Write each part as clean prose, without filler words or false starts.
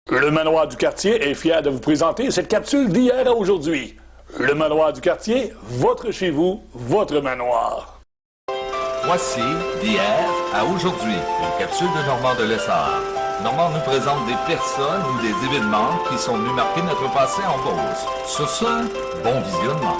Le Manoir du Quartier est fier de vous présenter cette capsule d'hier à aujourd'hui. Le Manoir du Quartier, votre chez vous, votre manoir. Voici d'hier à aujourd'hui, une capsule de Normand de Lessard. Normand nous présente des personnes ou des événements qui sont venus marquer notre passé en Beauce. Sur ce, bon visionnement.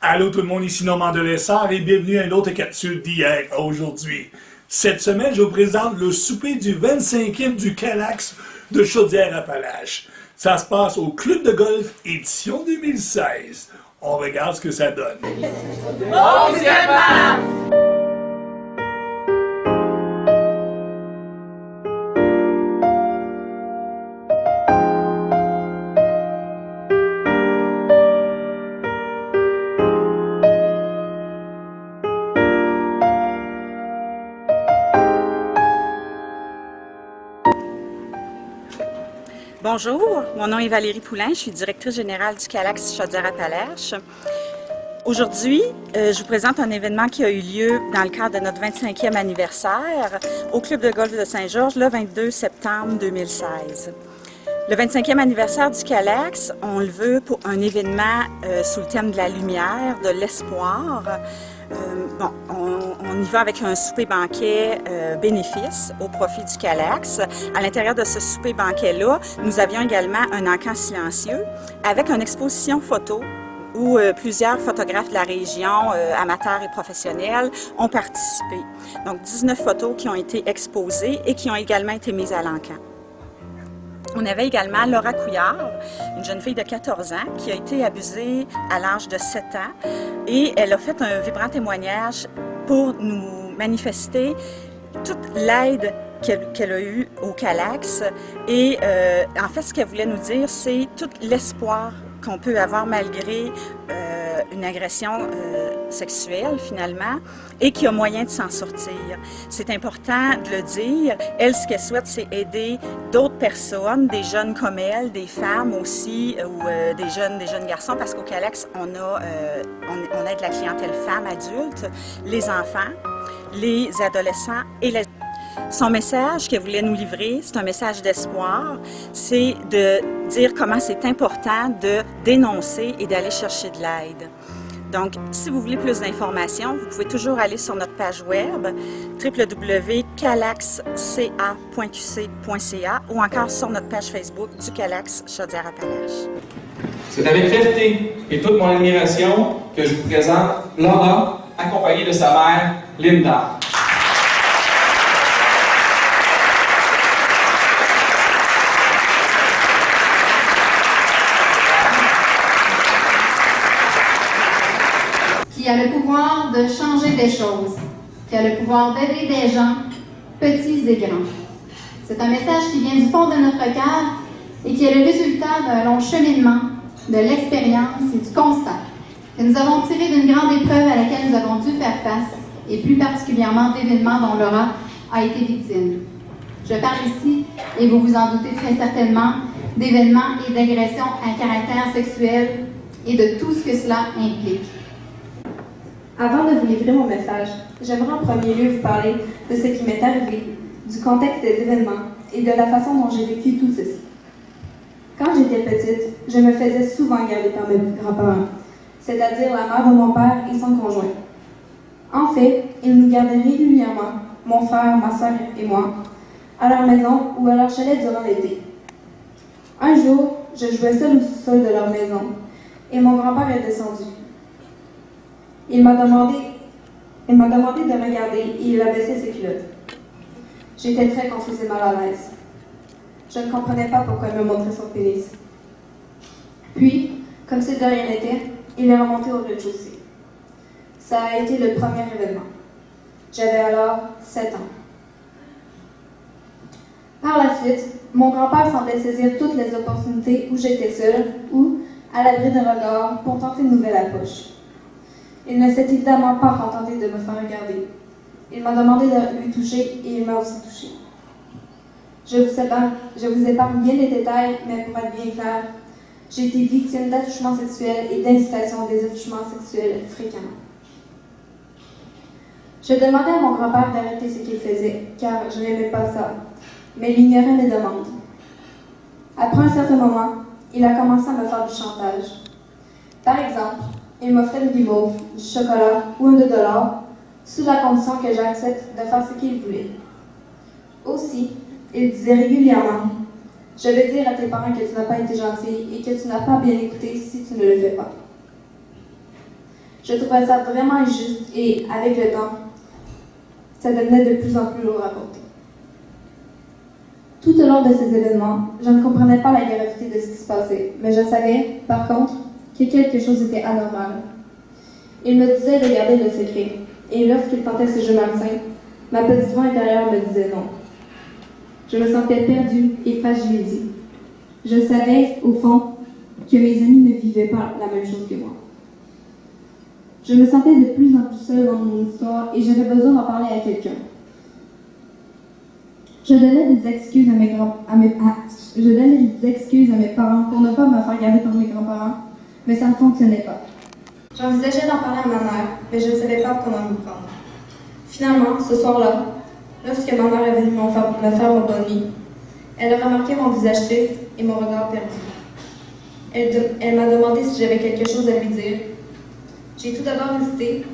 Allô tout le monde, ici Normand de Lessard et bienvenue à une autre capsule d'hier à aujourd'hui. Cette semaine, je vous présente le souper du 25e du Calax de Chaudière-Appalaches. Ça se passe au Club de golf édition 2016. On regarde ce que ça donne. Bon visionnement! Bonjour, mon nom est Valérie Poulain, je suis directrice générale du Calax Chaudière-Appalaches. Aujourd'hui, je vous présente un événement qui a eu lieu dans le cadre de notre 25e anniversaire au Club de golf de Saint-Georges le 22 septembre 2016. Le 25e anniversaire du Calax, on le veut pour un événement sous le thème de la lumière, de l'espoir. On y va avec un souper-banquet bénéfice au profit du Calax. À l'intérieur de ce souper-banquet-là, nous avions également un encan silencieux avec une exposition photo où plusieurs photographes de la région, amateurs et professionnels, ont participé. Donc 19 photos qui ont été exposées et qui ont également été mises à l'encan. On avait également Laura Couillard, une jeune fille de 14 ans qui a été abusée à l'âge de 7 ans et elle a fait un vibrant témoignage pour nous manifester toute l'aide qu'elle a eue au Calax et en fait ce qu'elle voulait nous dire c'est tout l'espoir qu'on peut avoir malgré une agression sexuelle finalement et qu'il y a moyen de s'en sortir. C'est important de le dire. Elle, ce qu'elle souhaite, c'est aider d'autres personnes, des jeunes comme elle, des femmes aussi ou des jeunes garçons parce qu'au Calax, on aide la clientèle femme, adulte, les enfants, les adolescents et les... Son message qu'elle voulait nous livrer, c'est un message d'espoir, c'est de dire comment c'est important de dénoncer et d'aller chercher de l'aide. Donc, si vous voulez plus d'informations, vous pouvez toujours aller sur notre page web www.calaxca.qc.ca ou encore sur notre page Facebook du Calax Chaudière-Appalaches. C'est avec fierté et toute mon admiration que je vous présente Laura, accompagnée de sa mère, Linda. Qui a le pouvoir de changer des choses, qui a le pouvoir d'aider des gens, petits et grands. C'est un message qui vient du fond de notre cœur et qui est le résultat d'un long cheminement, de l'expérience et du constat que nous avons tiré d'une grande épreuve à laquelle nous avons dû faire face, et plus particulièrement d'événements dont Laura a été victime. Je parle ici, et vous vous en doutez très certainement, d'événements et d'agressions à caractère sexuel et de tout ce que cela implique. Avant de vous livrer mon message, j'aimerais en premier lieu vous parler de ce qui m'est arrivé, du contexte des événements et de la façon dont j'ai vécu tout ceci. Quand j'étais petite, je me faisais souvent garder par mes grands-parents, c'est-à-dire la mère de mon père et son conjoint. En fait, ils nous gardaient régulièrement, mon frère, ma soeur et moi, à leur maison ou à leur chalet durant l'été. Un jour, je jouais seule au sous-sol de leur maison et mon grand-père est descendu. Il m'a demandé de regarder et il a baissé ses culottes. J'étais très confuse et mal à l'aise. Je ne comprenais pas pourquoi il me montrait son pénis. Puis, comme si de rien n'était, il est remonté au rez-de-chaussée. Ça a été le premier événement. J'avais alors 7 ans. Par la suite, mon grand-père semblait saisir toutes les opportunités où j'étais seule ou à l'abri de regards pour tenter une nouvelle approche. Il ne s'est évidemment pas contenté de me faire regarder. Il m'a demandé de lui toucher et il m'a aussi touché. Je vous épargne bien les détails, mais pour être bien clair, j'ai été victime d'attouchements sexuels et d'incitation à des attouchements sexuels fréquemment. Je demandais à mon grand-père d'arrêter ce qu'il faisait, car je n'aimais pas ça, mais il ignorait mes demandes. Après un certain moment, il a commencé à me faire du chantage. Par exemple, il m'offrait du guimauve, du chocolat ou un $2, sous la condition que j'accepte de faire ce qu'il voulait. Aussi, il disait régulièrement « Je vais dire à tes parents que tu n'as pas été gentil et que tu n'as pas bien écouté si tu ne le fais pas. » Je trouvais ça vraiment injuste et, avec le temps, ça devenait de plus en plus lourd à porter. Tout au long de ces événements, je ne comprenais pas la gravité de ce qui se passait, mais je savais, par contre, que quelque chose était anormal. Il me disait de garder le secret, et lorsqu'il tentait ce jeu malsain, ma petite voix intérieure me disait non. Je me sentais perdue et fragilisée. Je savais, au fond, que mes amis ne vivaient pas la même chose que moi. Je me sentais de plus en plus seule dans mon histoire et j'avais besoin d'en parler à quelqu'un. Je donnais des excuses à mes parents pour ne pas me faire garder par mes grands-parents, mais ça ne fonctionnait pas. J'envisageais d'en parler à ma mère, mais je ne savais pas comment m'y prendre. Finalement, ce soir-là, lorsque ma mère est venue me faire mon bonne nuit, elle a remarqué mon visage triste et mon regard perdu. Elle m'a demandé si j'avais quelque chose à lui dire. J'ai tout d'abord hésité,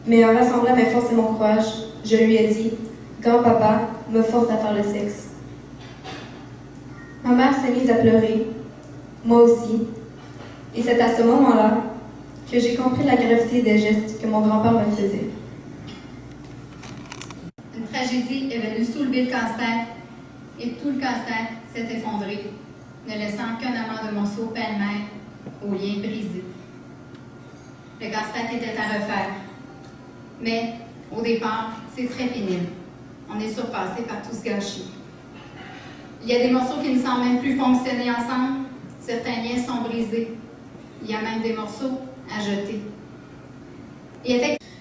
mais en rassemblant mes forces et mon courage, je lui ai dit « Grand-papa me force à faire le sexe ». Ma mère s'est mise à pleurer, moi aussi, et c'est à ce moment-là que j'ai compris la gravité des gestes que mon grand-père me faisait. Une tragédie est venue soulever le casse-tête et tout le casse-tête s'est effondré, ne laissant qu'un amas de morceaux pêle-mêle aux liens brisés. Le casse-tête était à refaire. Mais, au départ, c'est très pénible. On est surpassé par tout ce gâchis. Il y a des morceaux qui ne semblent même plus fonctionner ensemble. Certains liens sont brisés. Il y a même des morceaux à jeter.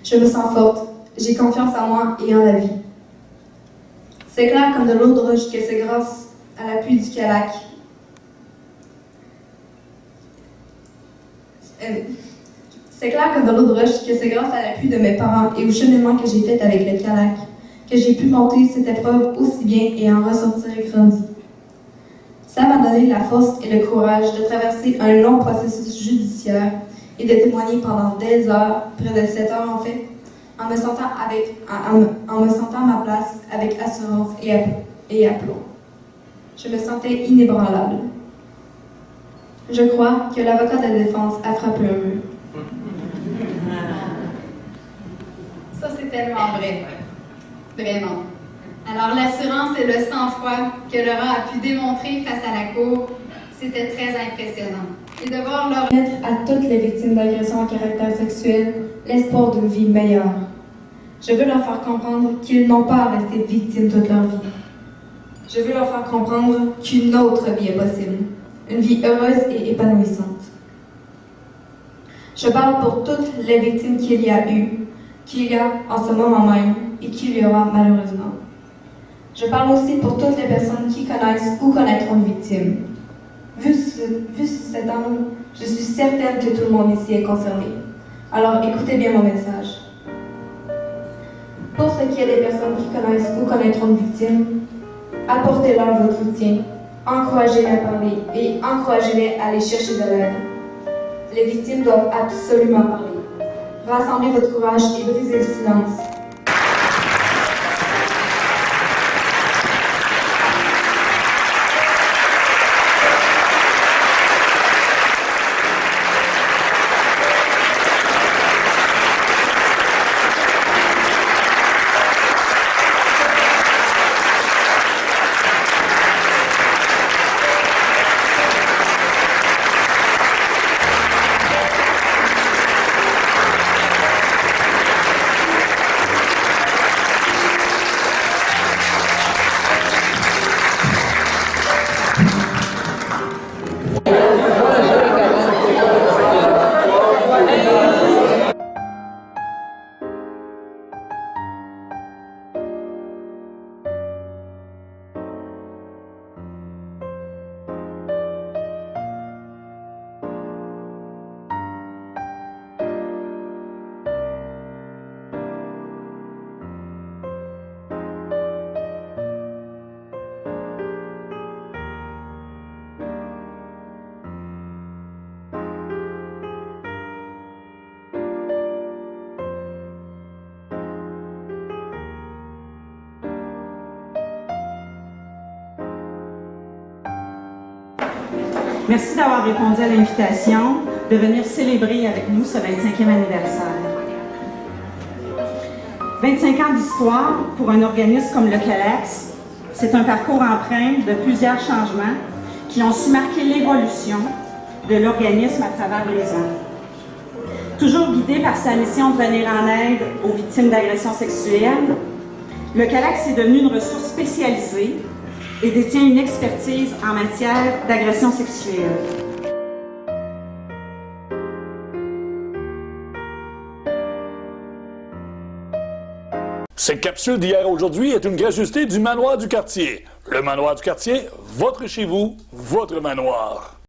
Je me sens forte. J'ai confiance en moi et en la vie. C'est clair comme de l'eau de roche que c'est grâce à l'appui du Calac. C'est clair comme de l'eau de roche que c'est grâce à l'appui de mes parents et au cheminement que j'ai fait avec le Calac que j'ai pu monter cette épreuve aussi bien et en ressortir grandi. Ça m'a donné la force et le courage de traverser un long processus judiciaire et de témoigner pendant des heures, près de 7 heures en fait, en me sentant à ma place avec assurance et aplomb. Je me sentais inébranlable. Je crois que l'avocat de la défense a frappé un mur. Ça, c'est tellement vrai. Vraiment. Alors, l'assurance et le sang-froid que Laura a pu démontrer face à la cour, c'était très impressionnant. Et de voir leur Permettre à toutes les victimes d'agressions à caractère sexuel l'espoir d'une vie meilleure. Je veux leur faire comprendre qu'ils n'ont pas à rester victimes toute leur vie. Je veux leur faire comprendre qu'une autre vie est possible. Une vie heureuse et épanouissante. Je parle pour toutes les victimes qu'il y a en ce moment même et qu'il y aura malheureusement. Je parle aussi pour toutes les personnes qui connaissent ou connaîtront une victime. Vu cet angle, je suis certaine que tout le monde ici est concerné. Alors écoutez bien mon message. Pour ce qui est des personnes qui connaissent ou connaîtront une victime, apportez-leur votre soutien, encouragez-les à parler et encouragez-les à aller chercher de l'aide. Les victimes doivent absolument parler. Rassemblez votre courage et brisez le silence. Merci d'avoir répondu à l'invitation de venir célébrer avec nous ce 25e anniversaire. 25 ans d'histoire pour un organisme comme le CALAX, c'est un parcours empreint de plusieurs changements qui ont su marquer l'évolution de l'organisme à travers les ans. Toujours guidé par sa mission de venir en aide aux victimes d'agressions sexuelles, le CALAX est devenu une ressource spécialisée et détient une expertise en matière d'agression sexuelle. Cette capsule d'hier à aujourd'hui est une gracieuseté du Manoir du Quartier. Le Manoir du Quartier, votre chez vous, votre manoir.